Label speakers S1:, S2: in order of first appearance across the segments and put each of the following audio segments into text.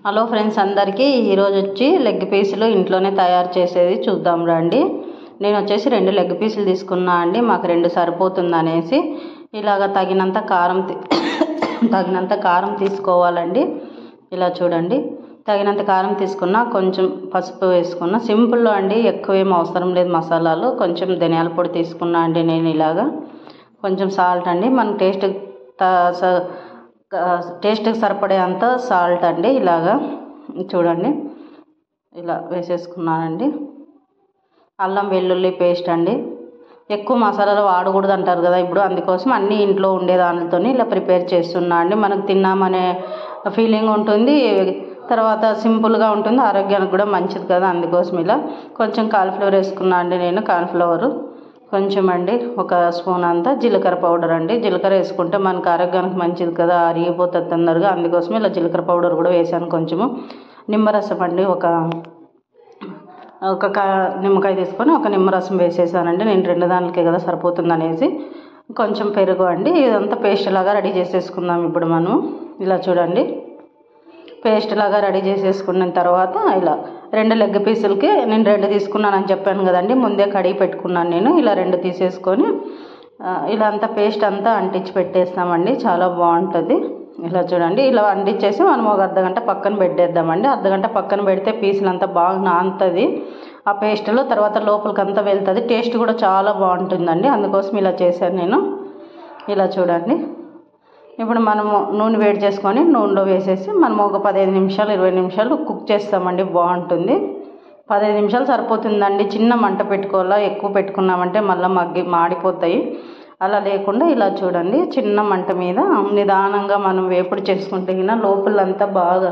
S1: Hello friends అందరికీ ఈరోజు వచ్చి లెగ్ పీసులు ఇంట్లోనే తయారు చేసేది చూద్దాం రండి. నేను వచ్చేసి 2 లెగ్ పీసులు తీసుకున్నా అండి. మాకు 2 సరిపోతుంది అనేసి ఇలాగ తగినంత కారం తీసుకోవాలండి. ఇలా చూడండి, తగినంత కారం తీసుకున్నా, కొంచెం పసుపు వేసుకున్నా. సింపుల్లో అండి, ఎక్కువ ఏం అవసరం లేదు మసాలాలు. కొంచెం ధనియాల పొడి తీసుకున్నా అండి నేను. ఇలాగా కొంచెం సాల్ట్ అండి, మన టేస్ట్కి సరిపడే అంత సాల్ట్ అండి. ఇలాగా చూడండి, ఇలా వేసేసుకున్నానండి. అల్లం వెల్లుల్లి పేస్ట్ అండి. ఎక్కువ మసాలాలు వాడకూడదు అంటారు కదా ఇప్పుడు, అందుకోసం అన్నీ ఇంట్లో ఉండే దానితో ఇలా ప్రిపేర్ చేస్తున్నా అండి. మనకు తిన్నామనే ఫీలింగ్ ఉంటుంది, తర్వాత సింపుల్గా ఉంటుంది, ఆరోగ్యానికి కూడా మంచిది కదా, అందుకోసం ఇలా కొంచెం కాలిఫ్లవర్ వేసుకున్నా అండి నేను. కాలిఫ్లవరు కొంచెం అండి, 1 స్పూన్ అంతా జీలకర్ర పౌడర్ అండి. జీలకర్ర వేసుకుంటే మనకు ఆరోగ్యానికి మంచిది కదా, అరిగిపోతుంది తొందరగా, అందుకోసం ఇలా జీలకర్ర పౌడర్ కూడా వేసాను. కొంచెము నిమ్మరసం అండి, ఒక నిమ్మకాయ తీసుకొని 1 నిమ్మరసం వేసేసానండి నేను. 2 దానికే కదా సరిపోతుంది అనేసి. కొంచెం పెరుగు అండి. ఇదంతా పేస్ట్ లాగా రెడీ చేసేసుకుందాం ఇప్పుడు మనం. ఇలా చూడండి, పేస్ట్ లాగా రెడీ చేసేసుకున్న తర్వాత ఇలా 2 లెగ్ పీసులకి నేను 2 తీసుకున్నానని చెప్పాను కదండి, ముందే కడిగి పెట్టుకున్నాను నేను. ఇలా 2 తీసేసుకొని ఇలా అంతా పేస్ట్ అంతా అంటించి పెట్టేస్తామండి, చాలా బాగుంటుంది. ఇలా చూడండి, ఇలా అంటించేసి మనం ఒక అర్ధగంట పక్కన పెట్టేద్దామండి. అర్ధగంట పక్కన పెడితే పీసులు అంతా బాగా నానుతుంది ఆ పేస్ట్లో, తర్వాత లోపలికి అంతా వెళ్తుంది, టేస్ట్ కూడా చాలా బాగుంటుందండి, అందుకోసం ఇలా చేశాను నేను. ఇలా చూడండి, ఇప్పుడు మనము నూనె వేడి చేసుకొని నూనెలో వేసేసి మనం ఒక 15 నిమిషాలు 20 నిమిషాలు కుక్ చేస్తామండి, బాగుంటుంది. 15 నిమిషాలు సరిపోతుందండి. చిన్న మంట పెట్టుకోవాలా, ఎక్కువ పెట్టుకున్నామంటే మళ్ళీ మాడిపోతాయి. అలా లేకుండా ఇలా చూడండి, చిన్న మంట మీద నిదానంగా మనం వేపుడు చేసుకుంటే లోపలంతా బాగా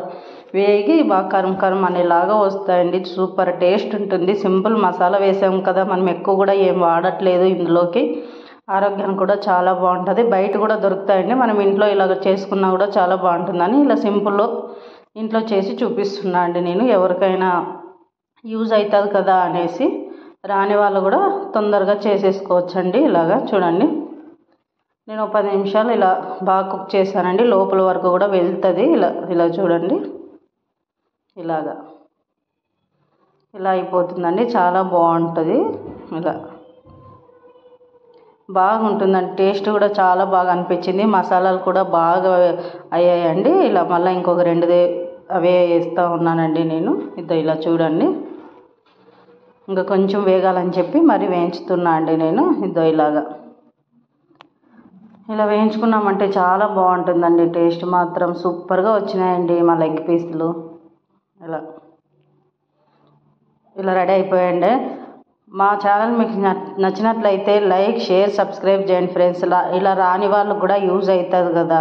S1: వేగి బాగా కరం కరం అనేలాగా వస్తాయండి. సూపర్ టేస్ట్ ఉంటుంది. సింపుల్ మసాలా వేసాం కదా, మనం ఎక్కువ కూడా ఏం వాడట్లేదు ఇందులోకి. ఆరోగ్యానికి కూడా చాలా బాగుంటుంది. బయట కూడా దొరుకుతాయండి, మనం ఇంట్లో ఇలాగ చేసుకున్నా కూడా చాలా బాగుంటుందని ఇలా సింపుల్లో ఇంట్లో చేసి చూపిస్తున్నా అండి నేను. ఎవరికైనా యూజ్ అవుతుంది కదా అనేసి, రాని వాళ్ళు కూడా తొందరగా చేసేసుకోవచ్చండి. ఇలాగా చూడండి, నేను 10 నిమిషాలు ఇలా బాగా కుక్ చేశానండి, లోపల వరకు కూడా వెళ్తుంది. ఇలా చూడండి, ఇలా అయిపోతుందండి, చాలా బాగుంటుంది. ఇలా బాగుంటుందండి, టేస్ట్ కూడా చాలా బాగా అనిపించింది. మసాలాలు కూడా బాగా అయ్యాయండి. ఇలా మళ్ళీ ఇంకొక 2 అవే వేస్తూ ఉన్నానండి నేను. ఇలా చూడండి, ఇంకా కొంచెం వేగాలని చెప్పి మరి వేయించుతున్నా అండి నేను. ఇలా వేయించుకున్నామంటే చాలా బాగుంటుందండి, టేస్ట్ మాత్రం సూపర్గా వచ్చినాయండి మా లెగ్ పీసులు. ఇలా రెడీ అయిపోయాయండి. మా ఛానల్ మీకు నచ్చినట్లయితే లైక్, షేర్, సబ్స్క్రైబ్ చేయండి ఫ్రెండ్స్. ఇలా రాని వాళ్ళకు కూడా యూజ్ అవుతుంది కదా.